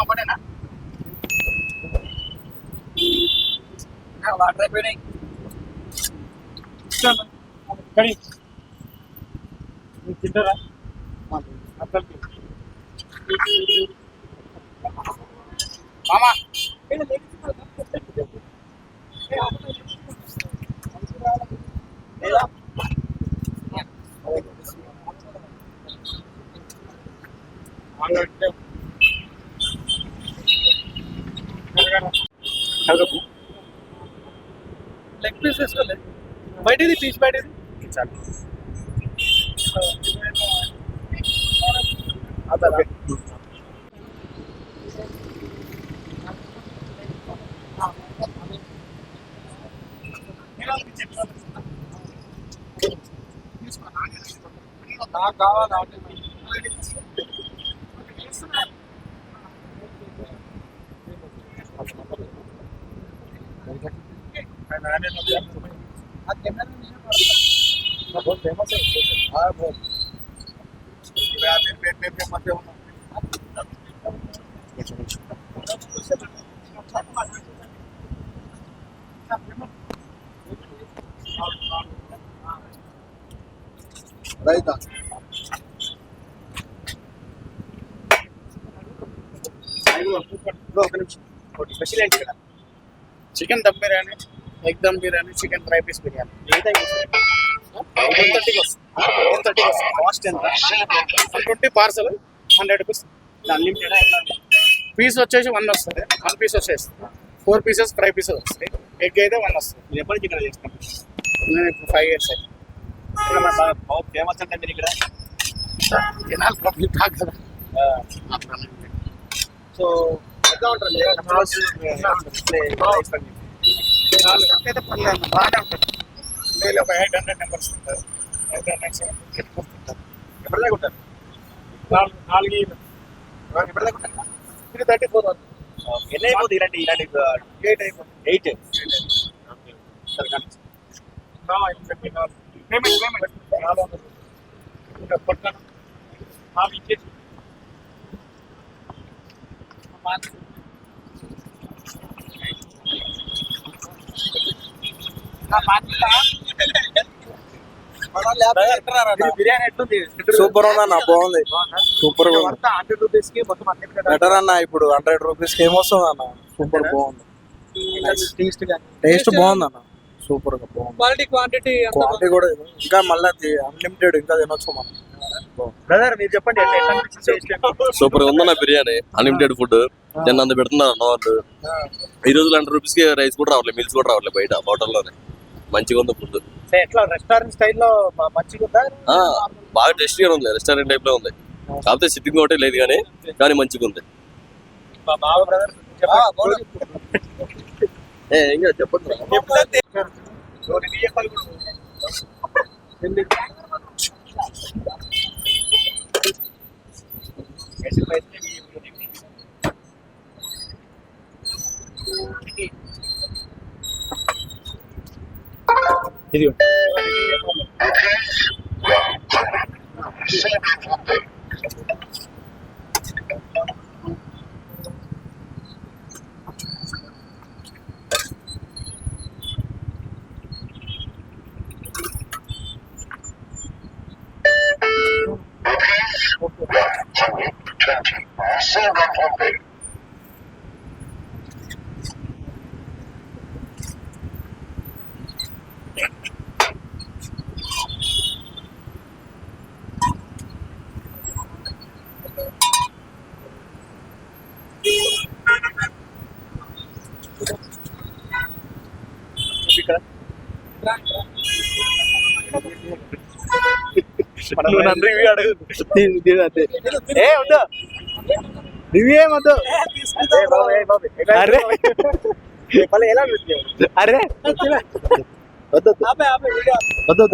ఒకటేనా వాటర్ అయిపోయినాయి. తింటారా మామా? లెగ్ పీస్ వేసుకోలే, బయటది పీస్ బయటది నాకు కావాలి. बहुत फेमस है। हाँ बहुत రైతా స్పెషల్ ఏంటి ఇక్కడ? Chicken dum biryani, egg dum biryani, chicken fry piece biryani. ఏ టైం వస్తుంది? 130 వస్తుంది. కాస్ట్ ఎంత? 120 పార్సల్ 100 రూపీస్. అన్లిమిటెడ్ పీస్ వచ్చేసి 1 వస్తుంది. 1 పీస్ వచ్చేసి 4 పీసెస్ ఫ్రై పీసెస్ వస్తాయి. ఎగ్ అయితే 1 వస్తుంది. మీరు ఎప్పటి నుంచి ఇక్కడ చేస్తాం? నేను ఇప్పుడు 5 years అయింది. बहुत फेमस है मेरी ఇక్కడ జనాలు పబ్లిక్ కాదు కదా. సో ఎట్లా ఉంటుంది? అయితే పర్లేదు, బాగానే ఉంటుంది. డైలీ ఒక 800 మెంబర్స్ ఉంటారు. 800 ఎప్పటిదాకా ఉంటారు? 4 ఎప్పటిదాకా ఉంటారు? 3:34 వరకు. ఎన్ని అయిపోతుంది ఇలాంటి 8 అయిపోతుంది. 8 సరే కానీ పేమెంట్ పట్టాను ఇచ్చేసి బిర్యానీ ఎట్లుంది? సూపర్ ఉందన్న, బాగుంది. సూపర్ గా 100 రూపీస్కి మొత్తం బెటర్ అన్న. ఇప్పుడు 100 రూపీస్కి ఏమొస్తుంది అన్న? సూపర్ బాగుంది. టేస్ట్ బాగుంది అన్న, సూపర్ గా బాగుంది. క్వాంటిటీ కూడా ఇంకా మళ్ళీ అన్లిమిటెడ్ ఇంకా తినొచ్చు మనం. బ్రదర్ మీరు చెప్పండి. సూపర్ గా ఉందన్న బిర్యానీ, అన్లిమిటెడ్ ఫుడ్. నిన్న అంత పెడుతున్నారు అన్న వాళ్ళు. ఈ రోజు 100 రూపీస్ కి రైస్ కూడా రావట్లేదు, మీల్స్ కూడా రావట్లేదు. బయట హోటల్లోనే మంచిగా ఉంది ఫుడ్. ఎట్లా రెస్టారెంట్ స్టైల్లో మంచిగా ఉందా? బాగా టేస్టీగా ఉంది, రెస్టారెంట్ టైప్ లో ఉంది. కాకపోతే సిట్టింగ్ ఒకటే లేదు కానీ మంచిగా ఉంది. బాగా బ్రదర్ ఇంకా చెప్పండి. ఇది రివ్యూ ఏమద్దు. అరే వద్దు.